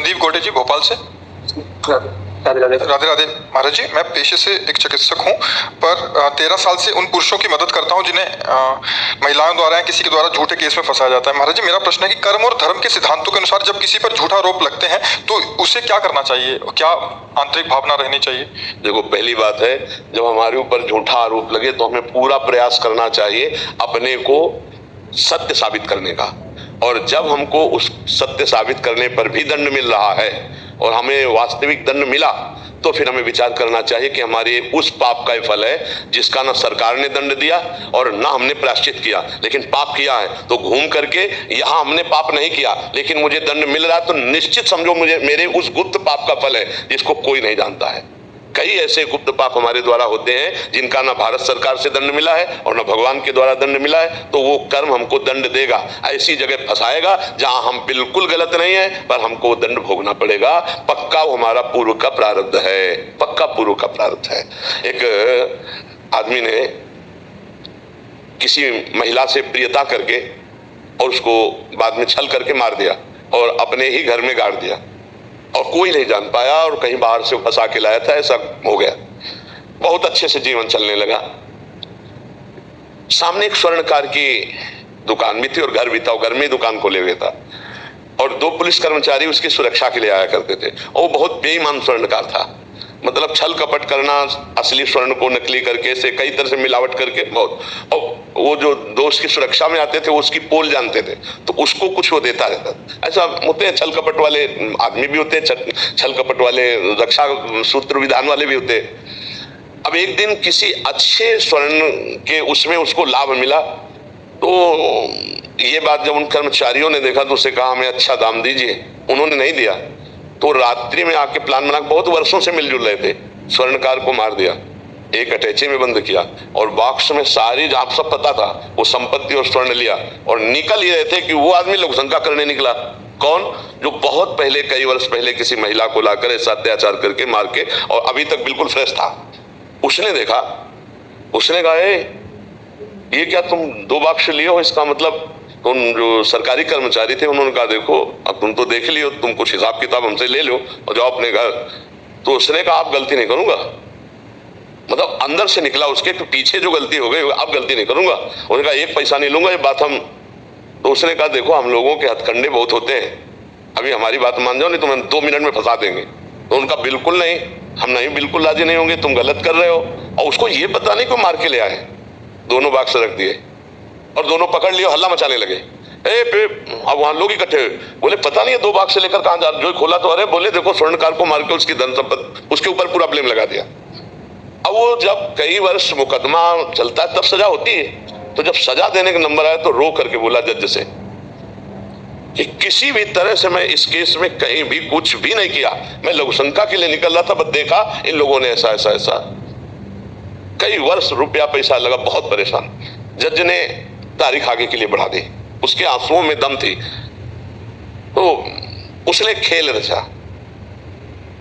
संदीप गोटे जी, भोपाल से। राधे राधे। राधे राधे महाराज जी, मैं पेशे से एक चिकित्सक हूँ, पर 13 साल से उन पुरुषों की मदद करता हूँ जिन्हें महिलाओं द्वारा या किसी के द्वारा झूठे केस में फंसाया जाता है। महाराज जी, मेरा प्रश्न है कि कर्म और धर्म के सिद्धांतों के अनुसार जब किसी पर झूठा आरोप लगते हैं तो उसे क्या करना चाहिए, क्या आंतरिक भावना रहनी चाहिए? देखो, पहली बात है, जब हमारे ऊपर झूठा आरोप लगे तो हमें पूरा प्रयास करना चाहिए अपने को सत्य साबित करने का। और जब हमको उस सत्य साबित करने पर भी दंड मिल रहा है और हमें वास्तविक दंड मिला, तो फिर हमें विचार करना चाहिए कि हमारे उस पाप का फल है जिसका ना सरकार ने दंड दिया और ना हमने प्रायश्चित किया, लेकिन पाप किया है। तो घूम करके यहाँ हमने पाप नहीं किया लेकिन मुझे दंड मिल रहा है, तो निश्चित समझो मुझे मेरे उस गुप्त पाप का फल है जिसको कोई नहीं जानता है। कई ऐसे गुप्त पाप हमारे द्वारा होते हैं जिनका ना भारत सरकार से दंड मिला है और ना भगवान के द्वारा दंड मिला है, तो वो कर्म हमको दंड देगा, ऐसी जगह फंसाएगा जहां हम बिल्कुल गलत नहीं है पर हमको दंड भोगना पड़ेगा। पक्का वो हमारा पूर्व का प्रारब्ध है, पक्का पूर्व का प्रारब्ध है। एक आदमी ने किसी महिला से प्रियता करके और उसको बाद में छल करके मार दिया और अपने ही घर में गाड़ दिया और कोई नहीं जान पाया और कहीं बाहर से फंसा के लाया था, ऐसा हो गया। बहुत अच्छे से जीवन चलने लगा। सामने एक स्वर्णकार की दुकान भी थी और घर भी था, घर में ही दुकान खोले हुए था और 2 पुलिस कर्मचारी उसकी सुरक्षा के लिए आया करते थे। और वो बहुत बेईमान स्वर्णकार था, मतलब छल कपट करना, असली स्वर्ण को नकली करके से कई तरह से मिलावट करके बहुत। और वो जो दोस्त की सुरक्षा में आते थे वो उसकी पोल जानते थे, तो उसको कुछ वो देता रहता। ऐसा होते हैं, छल कपट वाले आदमी भी होते हैं, छल कपट वाले रक्षा सूत्र विधान वाले भी होते हैं। अब एक दिन किसी अच्छे स्वर्ण के उसमें उसको लाभ मिला, तो ये बात जब उन कर्मचारियों ने देखा तो उसे कहा हमें अच्छा दाम दीजिए। उन्होंने नहीं दिया तो रात्रि में आके प्लान बना, बहुत वर्षों से मिलजुल रहे थे, स्वर्णकार को मार दिया, एक अटैची में बंद किया और बॉक्स में सारी, आप सब पता था, वो संपत्ति और स्वर्ण लिया और निकल ही रहे थे कि वो आदमी लोकशंका करने निकला। कौन? जो बहुत पहले, कई वर्ष पहले किसी महिला को लाकर ऐसा अत्याचार करके मार के और अभी तक बिल्कुल फ्रेश था। उसने देखा, उसने कहा ये क्या तुम 2 बॉक्स लिए हो? इसका मतलब उन जो सरकारी कर्मचारी थे उन्होंने कहा देखो अब तुम तो देख लियो, तुम कुछ हिसाब किताब हमसे ले लो और जाओ अपने घर। तो उसने कहा आप गलती नहीं करूंगा, मतलब अंदर से निकला उसके कि पीछे जो गलती हो गई अब गलती नहीं करूंगा। उसने कहा 1 पैसा नहीं लूंगा, ये बात हम। तो उसने कहा देखो हम लोगों के हथकंडे बहुत होते हैं, अभी हमारी बात मान जाओ नहीं तो हम 2 मिनट में फंसा देंगे। तो उनका बिल्कुल नहीं, हम नहीं, बिल्कुल राजी नहीं होंगे, तुम गलत कर रहे हो। और उसको ये पता नहीं क्यों मार के ले आए, दोनों बाक्स रख दिए और दोनों पकड़ लिए, हल्ला मचाने लगे। अब वहां लोग इकट्ठे बोले पता नहीं है 2 बाक्स से लेकर कहां जा, जो खोला तो अरे बोले देखो स्वर्णकार को मार के उसकी धन संपत्ति, उसके ऊपर पूरा ब्लेम लगा दिया। अब वो जब कई वर्ष मुकदमा चलता है तब सजा होती है, तो जब सजा देने का नंबर आया तो रो करके बोला जज से कि किसी भी तरह से मैं इस केस में कहीं भी कुछ भी नहीं किया, मैं लघुशंका के लिए निकल रहा था, बस देखा इन लोगों ने ऐसा ऐसा ऐसा। कई वर्ष रुपया पैसा लगा, बहुत परेशान। जज ने तारीख आगे के लिए बढ़ा दी, उसके आंसुओं में दम थी, तो उसने खेल रचा,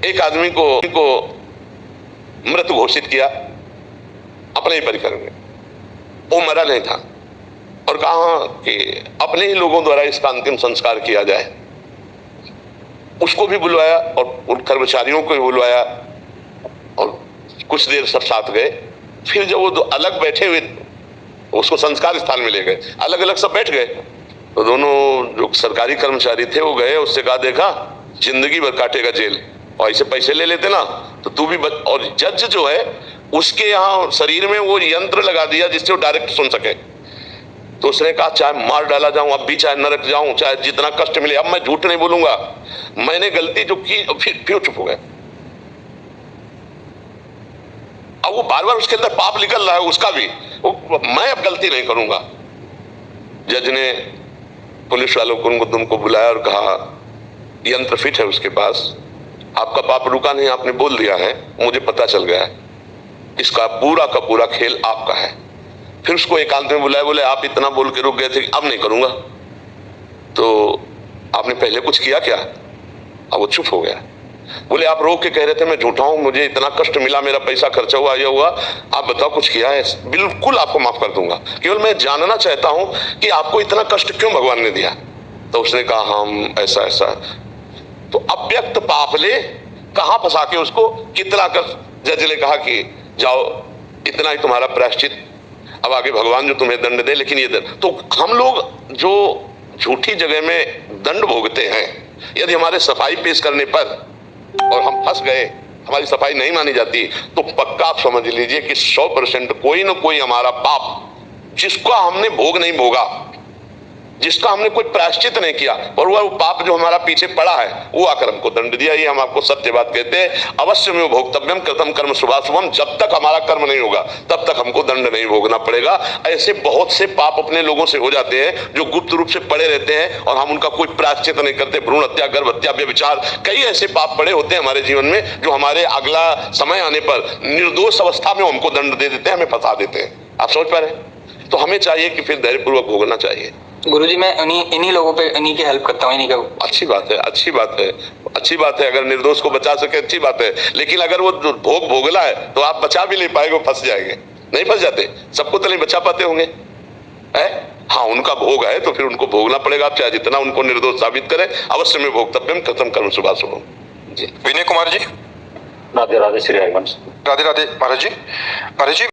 एक आदमी को मृत घोषित किया अपने ही परिकर में। वो मरा नहीं था और कहा कि अपने ही लोगों द्वारा इसका अंतिम संस्कार किया जाए। उसको भी बुलवाया और उन कर्मचारियों को भी बुलवाया और कुछ देर सब साथ गए। फिर जब वो अलग बैठे हुए, उसको संस्कार स्थान में ले गए, अलग अलग सब बैठ गए, तो दोनों जो सरकारी कर्मचारी थे वो गए, उससे कहा देखा जिंदगी भर काटेगा जेल और ऐसे पैसे ले लेते ना तो तू भी और जज जो है उसके यहाँ शरीर में वो यंत्र लगा दिया जिससे वो डायरेक्ट सुन सके। तो उसने कहा चाहे मार डाला जाऊं अब भी, चाहे नरक जाऊं, चाहे जितना कष्ट मिले, अब मैं झूठ नहीं बोलूंगा, मैंने गलती जो की। फिर चुप हो गए। अब वो बार बार उसके अंदर पाप निकल रहा है उसका भी, मैं अब गलती नहीं करूंगा। जज ने पुलिस वालों को तुमको बुलाया और कहा यंत्र फिट है उसके पास, आपका पाप रुका नहीं, आपने बोल दिया है, मुझे पता चल गया है, इसका पूरा का पूरा खेल आपका है। फिर उसको एकांत में बुलाया, बोले आप इतना बोल के रुक गए थे कि अब नहीं करूंगा, तो आपने पहले कुछ किया क्या? अब वो चुप हो गया। बोले आप रो के कह रहे थे मैं झूठा हूं, मुझे इतना कष्ट मिला, मेरा पैसा खर्चा हुआ, ये हुआ, आप बताओ कुछ किया है? बिल्कुल आपको माफ कर दूंगा, केवल मैं जानना चाहता हूं कि आपको इतना कष्ट क्यों भगवान ने दिया। तो उसने कहा हम ऐसा ऐसा। तो अव्यक्त पाप ले कहां फंसा के उसको कितना कर, जज ने कहा कि जाओ इतना ही तुम्हारा प्रायश्चित, अब आगे भगवान जो तुम्हें दंड दे, लेकिन ये दंड। तो हम लोग जो झूठी जगह में दंड भोगते हैं, यदि हमारे सफाई पेश करने पर और हम फंस गए, हमारी सफाई नहीं मानी जाती, तो पक्का आप समझ लीजिए कि 100% कोई ना कोई हमारा पाप जिसका हमने भोग नहीं भोगा, जिसका हमने कोई प्रायश्चित नहीं किया, और वो पाप जो हमारा पीछे पड़ा है वो आकर हमको दंड दिया। ये हम आपको सत्य बात कहते हैं। अवश्य में भोक्तव्यम कृतम कर्म शुभाशुभम, जब तक हमारा कर्म नहीं होगा तब तक हमको दंड नहीं भोगना पड़ेगा। ऐसे बहुत से पाप अपने लोगों से हो जाते हैं जो गुप्त रूप से पड़े रहते हैं और हम उनका कोई प्रायश्चित नहीं करते। भ्रूण हत्या, गर्भ हत्या, व्यभिचार, कई ऐसे पाप पड़े होते हैं हमारे जीवन में जो हमारे अगला समय आने पर निर्दोष अवस्था में हमको दंड दे देते हैं, हमें फंसा देते हैं। आप समझ पा रहे हैं? तो हमें चाहिए कि फिर धैर्यपूर्वक भोगना चाहिए। गुरुजी मैं इन्हीं लोगों पे इन्हीं की हेल्प करता हूँ, इन्हीं का। अच्छी बात है, अच्छी बात है, अच्छी बात है। अगर निर्दोष को बचा सके अच्छी बात है, लेकिन अगर वो भोग भोगला है तो आप बचा भी नहीं पाएंगे, फंस जाएंगे। नहीं फंस जाते, सबको तो नहीं बचा पाते होंगे, है? हाँ, उनका भोग है तो फिर उनको भोगना पड़ेगा। आप चाहे जितना उनको निर्दोष साबित करें, अवश्य में भोक्तव्यम कृतम कर्म शुभाशुभम। जी विनय कुमार जी। राधे राधे श्री हरिवंश। राधे राधे महाराज जी। महाराज जी